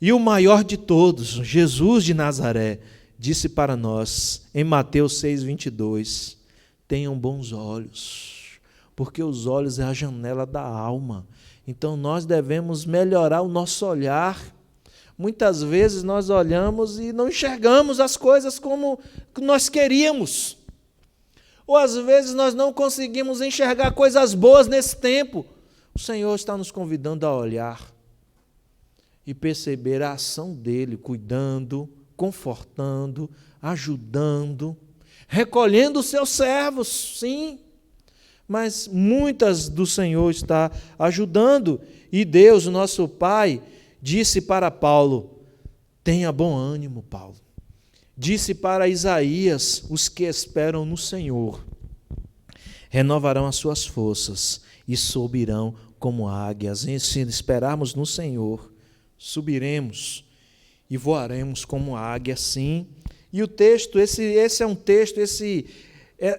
E o maior de todos, Jesus de Nazaré, disse para nós, em Mateus 6:22, tenham bons olhos, porque os olhos é a janela da alma. Então nós devemos melhorar o nosso olhar. Muitas vezes nós olhamos e não enxergamos as coisas como nós queríamos. Ou às vezes nós não conseguimos enxergar coisas boas nesse tempo. O Senhor está nos convidando a olhar e perceber a ação dEle, cuidando, confortando, ajudando, recolhendo os seus servos, sim, mas muitas do Senhor está ajudando. E Deus, o nosso Pai, disse para Paulo, Tenha bom ânimo, Paulo. Disse para Isaías: os que esperam no Senhor renovarão as suas forças e subirão como águias. E se esperarmos no Senhor, subiremos e voaremos como águia, sim. E o texto, esse é um texto,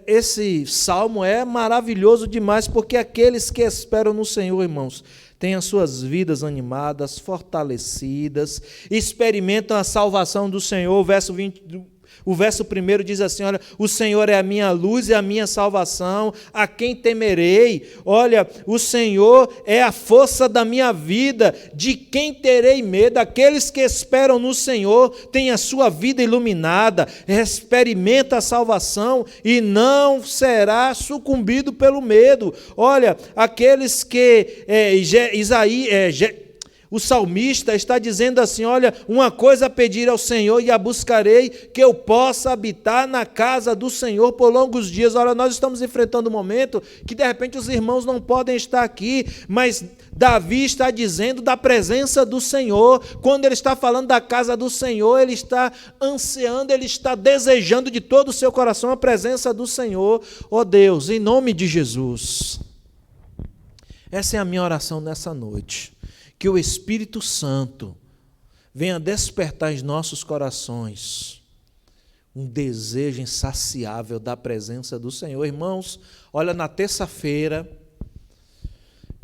esse salmo é maravilhoso demais, porque aqueles que esperam no Senhor, irmãos, têm as suas vidas animadas, fortalecidas, experimentam a salvação do Senhor. O verso 1 diz assim: olha, o Senhor é a minha luz e a minha salvação, a quem temerei? Olha, o Senhor é a força da minha vida, de quem terei medo? Aqueles que esperam no Senhor têm a sua vida iluminada, experimenta a salvação e não será sucumbido pelo medo. Olha, aqueles que o salmista está dizendo assim: olha, uma coisa a pedir ao Senhor e a buscarei, que eu possa habitar na casa do Senhor por longos dias. Olha, nós estamos enfrentando um momento que de repente os irmãos não podem estar aqui, mas Davi está dizendo da presença do Senhor. Quando ele está falando da casa do Senhor, ele está ansiando, ele está desejando de todo o seu coração a presença do Senhor. Ó Deus, em nome de Jesus, essa é a minha oração nessa noite. Que o Espírito Santo venha despertar em nossos corações um desejo insaciável da presença do Senhor. Irmãos, olha, na terça-feira,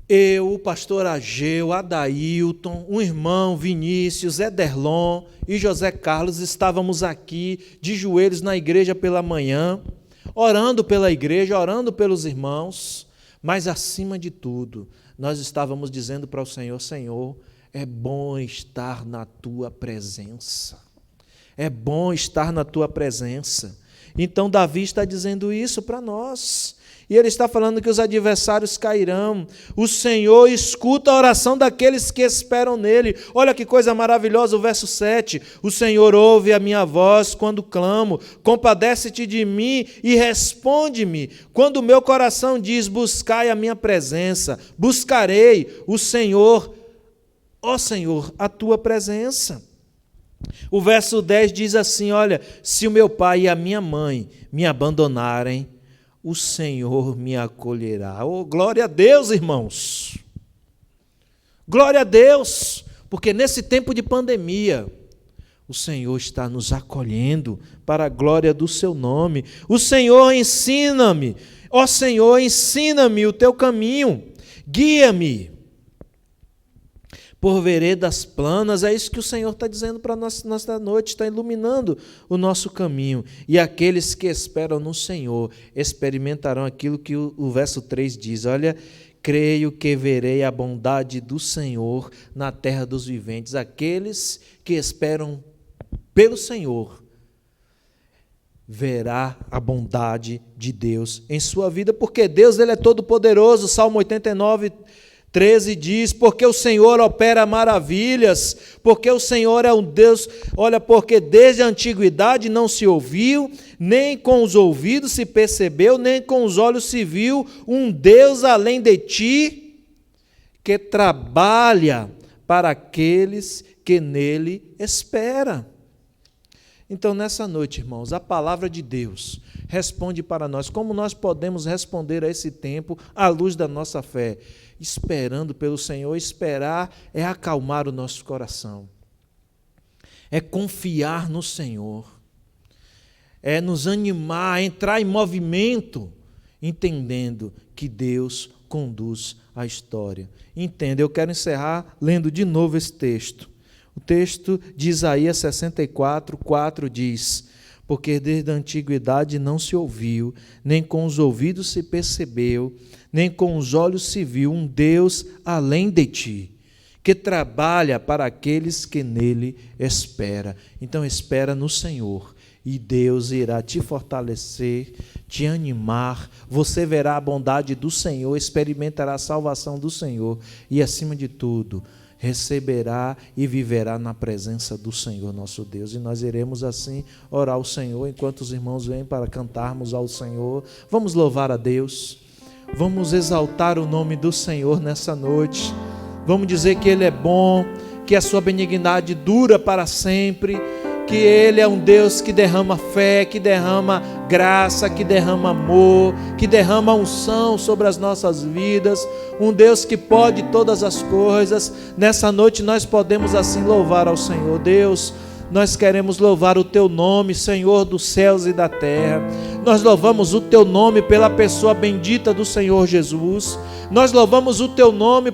eu, o pastor Ageu, Adailton, um irmão, Vinícius, Ederlon e José Carlos estávamos aqui de joelhos na igreja pela manhã, orando pela igreja, orando pelos irmãos, mas acima de tudo, nós estávamos dizendo para o Senhor: Senhor, é bom estar na Tua presença. É bom estar na Tua presença. Então Davi está dizendo isso para nós. E ele está falando que os adversários cairão. O Senhor escuta a oração daqueles que esperam nele. Olha que coisa maravilhosa, o verso 7. O Senhor ouve a minha voz quando clamo. Compadece-te de mim e responde-me. Quando o meu coração diz: buscai a minha presença. Buscarei o Senhor, ó Senhor, a tua presença. O verso 10 diz assim: olha, se o meu pai e a minha mãe me abandonarem, o Senhor me acolherá. Oh, glória a Deus, irmãos. Glória a Deus, porque nesse tempo de pandemia, o Senhor está nos acolhendo para a glória do seu nome. O Senhor ensina-me, ó Senhor, ensina-me o teu caminho, guia-me por veredas planas. É isso que o Senhor está dizendo para nós nesta noite, está iluminando o nosso caminho. E aqueles que esperam no Senhor experimentarão aquilo que o verso 3 diz: olha, creio que verei a bondade do Senhor na terra dos viventes. Aqueles que esperam pelo Senhor verá a bondade de Deus em sua vida, porque Deus, ele é todo poderoso. Salmo 89:13 diz: porque o Senhor opera maravilhas, porque o Senhor é um Deus, olha, porque desde a antiguidade não se ouviu, nem com os ouvidos se percebeu, nem com os olhos se viu um Deus além de ti, que trabalha para aqueles que nele esperam. Então, nessa noite, irmãos, a palavra de Deus responde para nós. Como nós podemos responder a esse tempo à luz da nossa fé? Esperando pelo Senhor. Esperar é acalmar o nosso coração, é confiar no Senhor, é nos animar, entrar em movimento, entendendo que Deus conduz a história. Entenda, eu quero encerrar lendo de novo esse texto. O texto de Isaías 64:4 diz: porque desde a antiguidade não se ouviu, nem com os ouvidos se percebeu, nem com os olhos se viu um Deus além de ti, que trabalha para aqueles que nele espera. Então espera no Senhor, e Deus irá te fortalecer, te animar. Você verá a bondade do Senhor, experimentará a salvação do Senhor e, acima de tudo, receberá e viverá na presença do Senhor nosso Deus. E nós iremos assim orar ao Senhor enquanto os irmãos vêm para cantarmos ao Senhor. Vamos louvar a Deus, vamos exaltar o nome do Senhor nessa noite, vamos dizer que Ele é bom, que a sua benignidade dura para sempre, que Ele é um Deus que derrama fé, que derrama graça, que derrama amor, que derrama unção sobre as nossas vidas, um Deus que pode todas as coisas. Nessa noite nós podemos assim louvar ao Senhor. Deus, nós queremos louvar o Teu nome, Senhor dos céus e da terra. Nós louvamos o Teu nome pela pessoa bendita do Senhor Jesus. Nós louvamos o Teu nome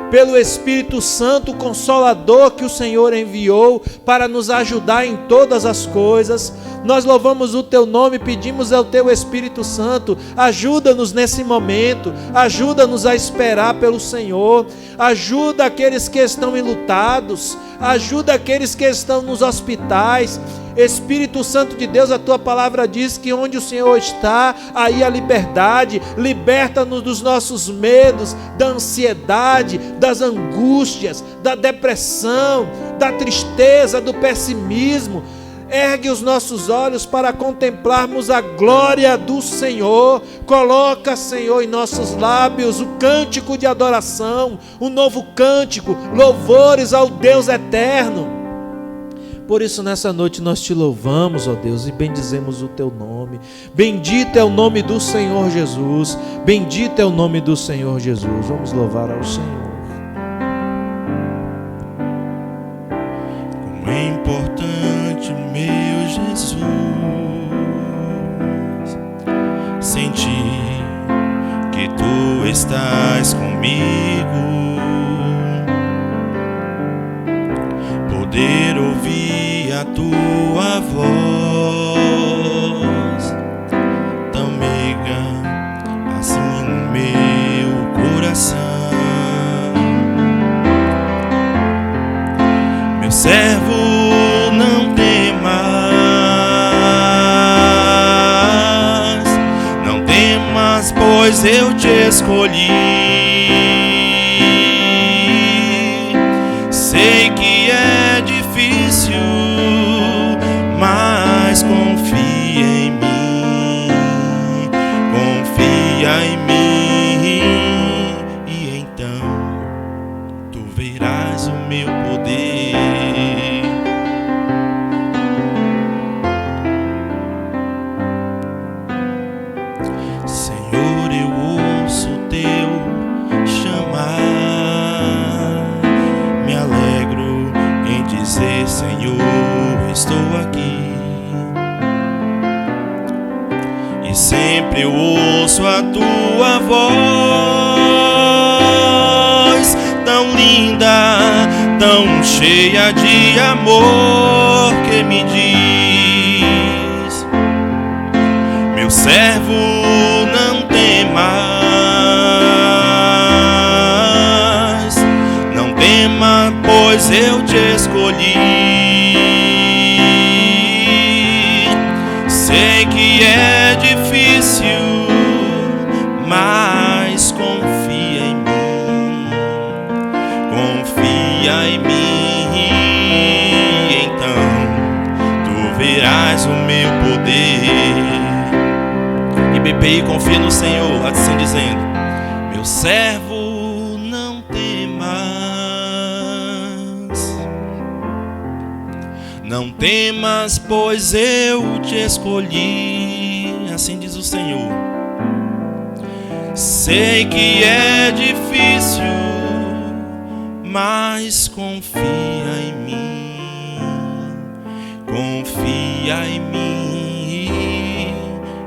pelo Espírito Santo Consolador que o Senhor enviou para nos ajudar em todas as coisas. Nós louvamos o Teu nome, pedimos ao Teu Espírito Santo, ajuda-nos nesse momento, ajuda-nos a esperar pelo Senhor, ajuda aqueles que estão enlutados, ajuda aqueles que estão nos hospitais. Espírito Santo de Deus, a Tua palavra diz que onde o Senhor está, aí a liberdade. Liberta-nos dos nossos medos, da ansiedade, das angústias, da depressão, da tristeza, do pessimismo. Ergue os nossos olhos para contemplarmos a glória do Senhor. Coloca, Senhor, em nossos lábios o cântico de adoração, um novo cântico, louvores ao Deus eterno. Por isso nessa noite nós Te louvamos, ó Deus, e bendizemos o Teu nome. Bendito é o nome do Senhor Jesus. Bendito é o nome do Senhor Jesus. Vamos louvar ao Senhor. Como é importante, meu Jesus, sentir que Tu estás comigo, poder ouvir a Tua voz, tão meiga assim no meu coração. Meu servo, não temas, pois eu te escolhi. Sei que é difícil, mas confia em mim, confia em mim, e então Tu verás o meu poder. Senhor, eu ouço Teu chamar, me alegro em dizer: Senhor, estou aqui. E sempre eu ouço a Tua voz, tão linda, tão cheia de amor, que me diz: meu servo, não temas, não tema, pois eu te escolhi. Sei que é difícil, mas confia em mim, confia em mim, então Tu verás o meu poder. E bebê e confia no Senhor, assim dizendo: meu servo, não temas, não temas, pois eu te escolhi. Assim diz o Senhor. Sei que é difícil, mas confia em mim, confia em mim,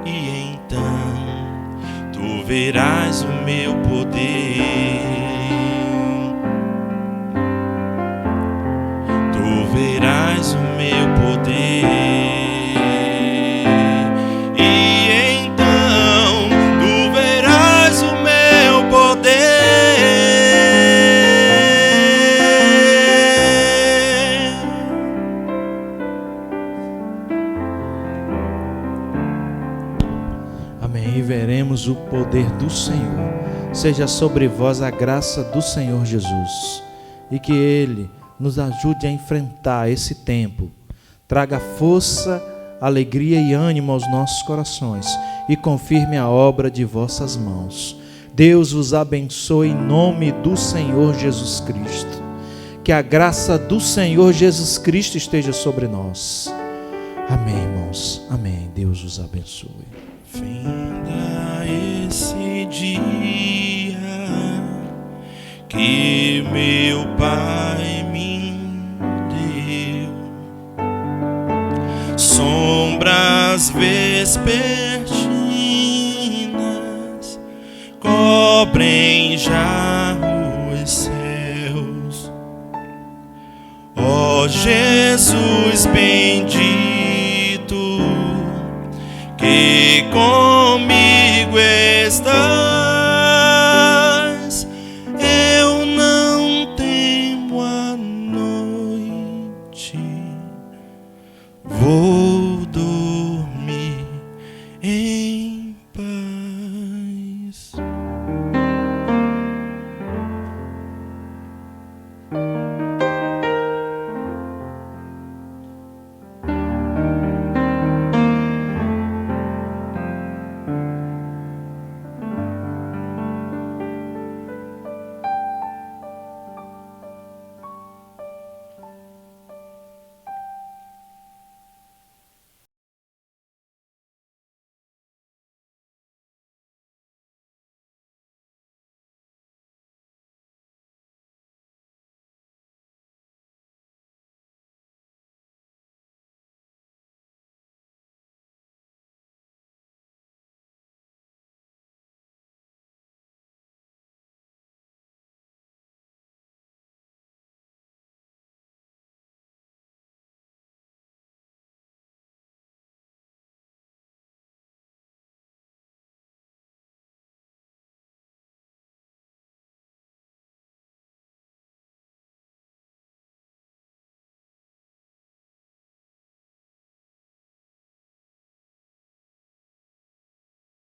e então Tu verás o meu poder. Tu verás o meu poder. E então Tu verás o meu poder. Amém. E veremos o poder do Senhor. Seja sobre vós a graça do Senhor Jesus, e que Ele nos ajude a enfrentar esse tempo. Traga força, alegria e ânimo aos nossos corações, e confirme a obra de vossas mãos. Deus vos abençoe em nome do Senhor Jesus Cristo. Que a graça do Senhor Jesus Cristo esteja sobre nós. Amém, irmãos. Amém. Deus os abençoe. Finda esse dia que meu Pai me deu, sombras vespertinas cobrem já os céus. Ó Jesus bendito, que comigo estás, eu não temo a noite, vou dormir em